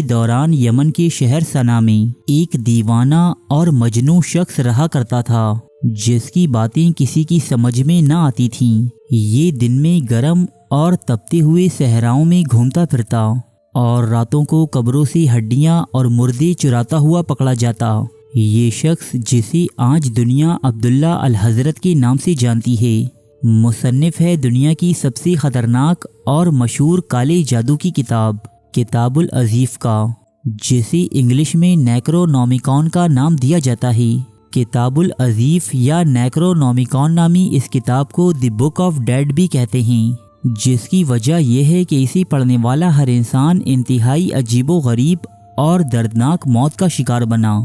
دوران یمن کے شہر سنا میں ایک دیوانہ اور مجنون شخص رہا کرتا تھا جس کی باتیں کسی کی سمجھ میں نہ آتی تھیں۔ یہ دن میں گرم اور تپتے ہوئے صحراؤں میں گھومتا پھرتا اور راتوں کو قبروں سے ہڈیاں اور مردے چراتا ہوا پکڑا جاتا۔ یہ شخص جسے آج دنیا عبداللہ الحضرت کے نام سے جانتی ہے، مصنف ہے دنیا کی سب سے خطرناک اور مشہور کالے جادو کی کتاب العزیف کا، جسے انگلش میں نیکرونومیکون کا نام دیا جاتا ہے۔ کتاب العزیف یا نیکرونومیکون نامی اس کتاب کو دی بک آف ڈیڈ بھی کہتے ہیں، جس کی وجہ یہ ہے کہ اسے پڑھنے والا ہر انسان انتہائی عجیب و غریب اور دردناک موت کا شکار بنا،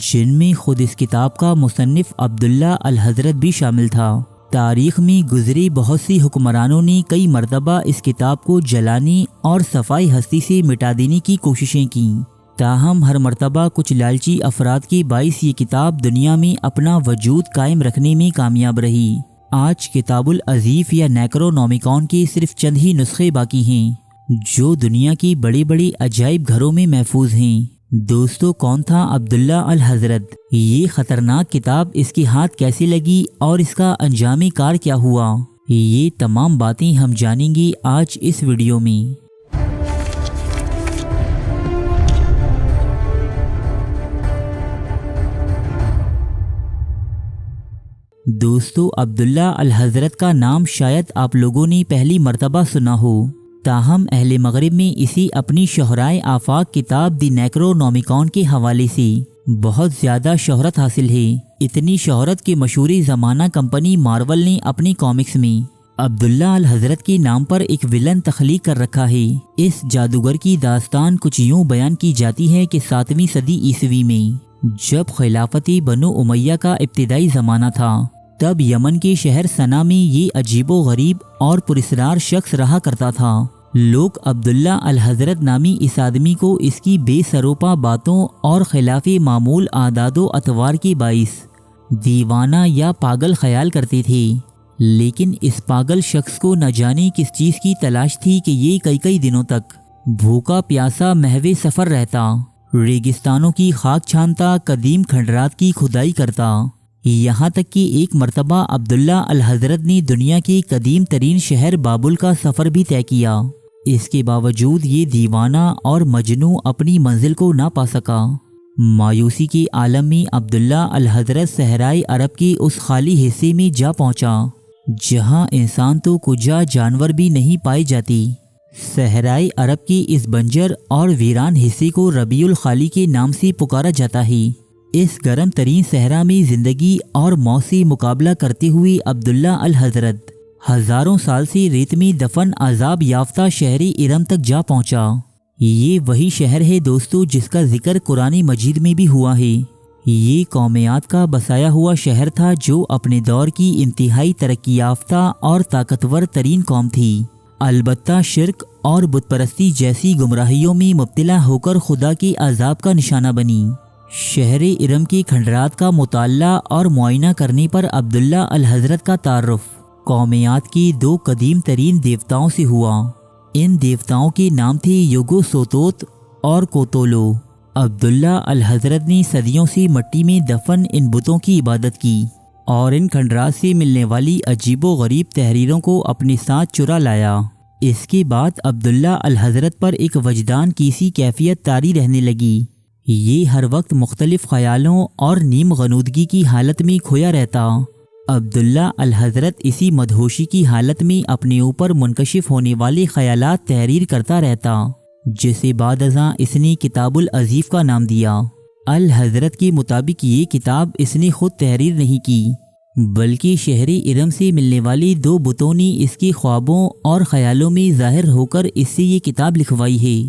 جن میں خود اس کتاب کا مصنف عبداللہ الحضرت بھی شامل تھا۔ تاریخ میں گزرے بہت سی حکمرانوں نے کئی مرتبہ اس کتاب کو جلانے اور صفائی ہستی سے مٹا دینے کی کوششیں کیں، تاہم ہر مرتبہ کچھ لالچی افراد کے باعث یہ کتاب دنیا میں اپنا وجود قائم رکھنے میں کامیاب رہی۔ آج کتاب العزیف یا نیکرونومیکون کے صرف چند ہی نسخے باقی ہیں جو دنیا کی بڑے بڑے عجائب گھروں میں محفوظ ہیں۔ دوستو، کون تھا عبداللہ الحضرت؟ یہ خطرناک کتاب اس کے ہاتھ کیسے لگی اور اس کا انجام کار کیا ہوا؟ یہ تمام باتیں ہم جانیں گے آج اس ویڈیو میں۔ دوستو، عبداللہ الحضرت کا نام شاید آپ لوگوں نے پہلی مرتبہ سنا ہو، تاہم اہل مغرب میں اسی اپنی شہرائے آفاق کتاب دی نیکرونومیکون کے حوالے سے بہت زیادہ شہرت حاصل ہے۔ اتنی شہرت کہ مشہور زمانہ کمپنی مارول نے اپنی کامکس میں عبداللہ الحضرت کے نام پر ایک ولن تخلیق کر رکھا ہے۔ اس جادوگر کی داستان کچھ یوں بیان کی جاتی ہے کہ 7ویں صدی عیسوی میں جب خلافت بنو امیہ کا ابتدائی زمانہ تھا، تب یمن کے شہر سنا میں یہ عجیب و غریب اور پراسرار شخص رہا کرتا تھا۔ لوگ عبداللہ الحضرت نامی اس آدمی کو اس کی بے سروپا باتوں اور خلاف معمول عادات و اطوار کے باعث دیوانہ یا پاگل خیال کرتے تھے، لیکن اس پاگل شخص کو نہ جانے کس چیز کی تلاش تھی کہ یہ کئی دنوں تک بھوکا پیاسا محو سفر رہتا، ریگستانوں کی خاک چھانتا، قدیم کھنڈرات کی کھدائی کرتا، یہاں تک کہ ایک مرتبہ عبداللہ الحضرت نے دنیا کے قدیم ترین شہر بابل کا سفر بھی طے کیا۔ اس کے باوجود یہ دیوانہ اور مجنون اپنی منزل کو نہ پا سکا۔ مایوسی کے عالم میں عبداللہ الحضرت صحرائے عرب کے اس خالی حصے میں جا پہنچا جہاں انسان تو کجا جانور بھی نہیں پائے جاتے۔ صحرائے عرب کے اس بنجر اور ویران حصے کو ربیع الخالی کے نام سے پکارا جاتا ہے۔ اس گرم ترین صحرا میں زندگی اور موت سے مقابلہ کرتے ہوئے عبداللہ الحضرت ہزاروں سال سے ریت میں دفن عذاب یافتہ شہر ارم تک جا پہنچا۔ یہ وہی شہر ہے دوستو جس کا ذکر قرآن مجید میں بھی ہوا ہے۔ یہ قومیات کا بسایا ہوا شہر تھا جو اپنے دور کی انتہائی ترقی یافتہ اور طاقتور ترین قوم تھی، البتہ شرک اور بت پرستی جیسی گمراہیوں میں مبتلا ہو کر خدا کے عذاب کا نشانہ بنی۔ شہر ارم کے کھنڈرات کا مطالعہ اور معائنہ کرنے پر عبداللہ الحضرت کا تعارف قومیات کے 2 قدیم ترین دیوتاؤں سے ہوا۔ ان دیوتاؤں کے نام تھے یوگو سوتوت اور کوتولو۔ عبداللہ الحضرت نے صدیوں سے مٹی میں دفن ان بتوں کی عبادت کی اور ان کھنڈرات سے ملنے والی عجیب و غریب تحریروں کو اپنے ساتھ چرا لایا۔ اس کے بعد عبداللہ الحضرت پر ایک وجدان کی سی کیفیت طاری رہنے لگی۔ یہ ہر وقت مختلف خیالوں اور نیم غنودگی کی حالت میں کھویا رہتا۔ عبداللہ الحضرت اسی مدہوشی کی حالت میں اپنے اوپر منکشف ہونے والے خیالات تحریر کرتا رہتا، جسے بعد ازاں اس نے کتاب العزیف کا نام دیا۔ الحضرت کے مطابق یہ کتاب اس نے خود تحریر نہیں کی، بلکہ شہر ارم سے ملنے والے 2 بتوں نے اس کے خوابوں اور خیالوں میں ظاہر ہو کر اس سے یہ کتاب لکھوائی ہے۔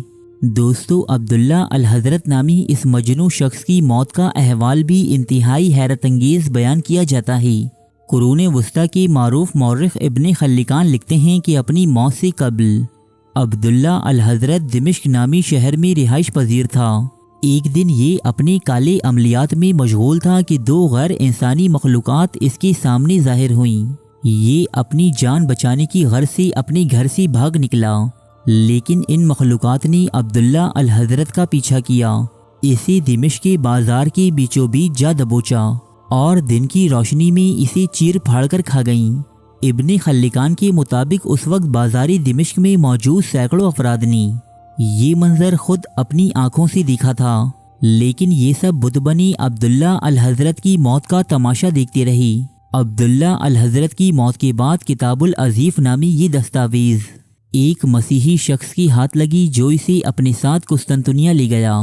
دوستو، عبداللہ الحضرت نامی اس مجنون شخص کی موت کا احوال بھی انتہائی حیرت انگیز بیان کیا جاتا ہے۔ قرون وسطیٰ کے معروف مورخ ابن خلکان لکھتے ہیں کہ اپنی موت سے قبل عبداللہ الحضرت دمشق نامی شہر میں رہائش پذیر تھا۔ ایک دن یہ اپنے کالے عملیات میں مشغول تھا کہ 2 غیر انسانی مخلوقات اس کے سامنے ظاہر ہوئیں۔ یہ اپنی جان بچانے کی غرض سے اپنے گھر سے بھاگ نکلا لیکن ان مخلوقات نے عبداللہ الحضرت کا پیچھا کیا، اسے دمشق کے بازار کے بیچوں بیچ جا دبوچا اور دن کی روشنی میں اسے چیر پھاڑ کر کھا گئیں۔ ابن خلکان کے مطابق اس وقت بازاری دمشق میں موجود سینکڑوں افراد نے یہ منظر خود اپنی آنکھوں سے دیکھا تھا، لیکن یہ سب بت بنی عبداللہ الحضرت کی موت کا تماشا دیکھتے رہی۔ عبداللہ الحضرت کی موت کے بعد کتاب العزیف نامی یہ دستاویز ایک مسیحی شخص کی ہاتھ لگی جو اسے اپنے ساتھ قسطنطنیہ لے گیا۔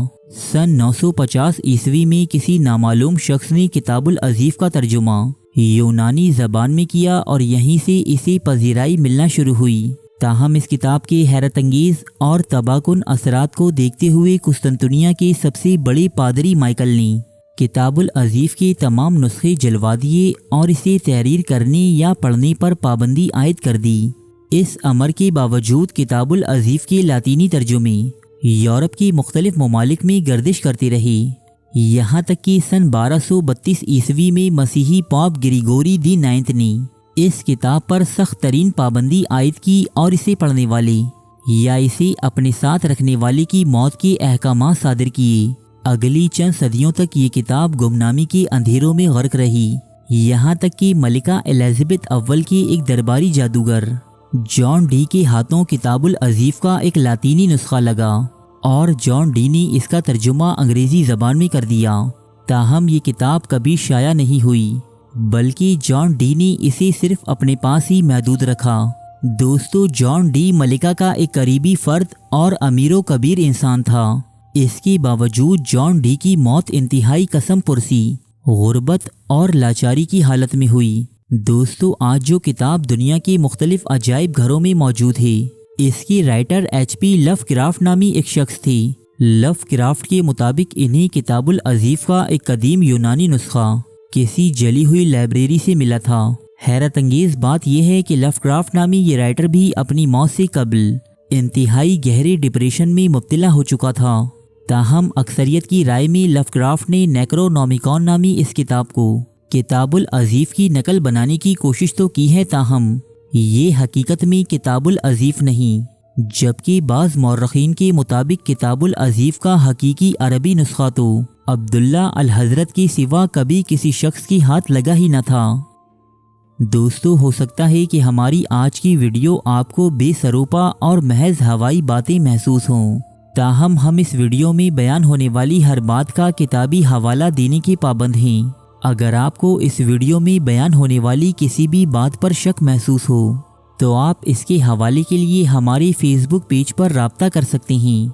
سن 950 عیسوی میں کسی نامعلوم شخص نے کتاب العزیف کا ترجمہ یونانی زبان میں کیا اور یہیں سے اسے پذیرائی ملنا شروع ہوئی۔ تاہم اس کتاب کے حیرت انگیز اور تباہ کن اثرات کو دیکھتے ہوئے قسطنطنیہ کے سب سے بڑے پادری مائیکل نے کتاب العزیف کے تمام نسخے جلوا دیے اور اسے تحریر کرنے یا پڑھنے پر پابندی عائد کر دی۔ اس امر کے باوجود کتاب العزیف کے لاطینی ترجمے یورپ کے مختلف ممالک میں گردش کرتے رہے، یہاں تک کہ سن 1232 عیسوی میں مسیحی پوپ گریگوری دی 9 نے اس کتاب پر سخت ترین پابندی عائد کی اور اسے پڑھنے والے یا اسے اپنے ساتھ رکھنے والے کی موت کے احکامات صادر کیے۔ اگلی چند صدیوں تک یہ کتاب گمنامی کے اندھیروں میں غرق رہی، یہاں تک کہ ملکہ الزبتھ اول کے ایک درباری جادوگر جان ڈی کے ہاتھوں کتاب العزیف کا ایک لاطینی نسخہ لگا اور جان ڈی نے اس کا ترجمہ انگریزی زبان میں کر دیا۔ تاہم یہ کتاب کبھی شائع نہیں ہوئی، بلکہ جان ڈی نے اسے صرف اپنے پاس ہی محدود رکھا۔ دوستو، جان ڈی ملکہ کا ایک قریبی فرد اور امیر و کبیر انسان تھا۔ اس کے باوجود جان ڈی کی موت انتہائی قسم پرسی، غربت اور لاچاری کی حالت میں ہوئی۔ دوستو، آج جو کتاب دنیا کے مختلف عجائب گھروں میں موجود ہے، اس کی رائٹر HP لو کرافٹ نامی ایک شخص تھے۔ لو کرافٹ کے مطابق انہیں کتاب العزیف کا ایک قدیم یونانی نسخہ کسی جلی ہوئی لائبریری سے ملا تھا۔ حیرت انگیز بات یہ ہے کہ لو کرافٹ نامی یہ رائٹر بھی اپنی موت سے قبل انتہائی گہرے ڈپریشن میں مبتلا ہو چکا تھا۔ تاہم اکثریت کی رائے میں لو کرافٹ نے نیکرونومیکون نامی اس کتاب کو کتاب العزیف کی نقل بنانے کی کوشش تو کی ہے، تاہم یہ حقیقت میں کتاب العزیف نہیں، جبکہ بعض مورخین کے مطابق کتاب العزیف کا حقیقی عربی نسخہ تو عبداللہ الحضرت کے سوا کبھی کسی شخص کی ہاتھ لگا ہی نہ تھا۔ دوستو، ہو سکتا ہے کہ ہماری آج کی ویڈیو آپ کو بے سروپا اور محض ہوائی باتیں محسوس ہوں، تاہم ہم اس ویڈیو میں بیان ہونے والی ہر بات کا کتابی حوالہ دینے کے پابند ہیں۔ اگر آپ کو اس ویڈیو میں بیان ہونے والی کسی بھی بات پر شک محسوس ہو تو آپ اس کے حوالے کے لیے ہمارے فیس بک پیج پر رابطہ کر سکتے ہیں۔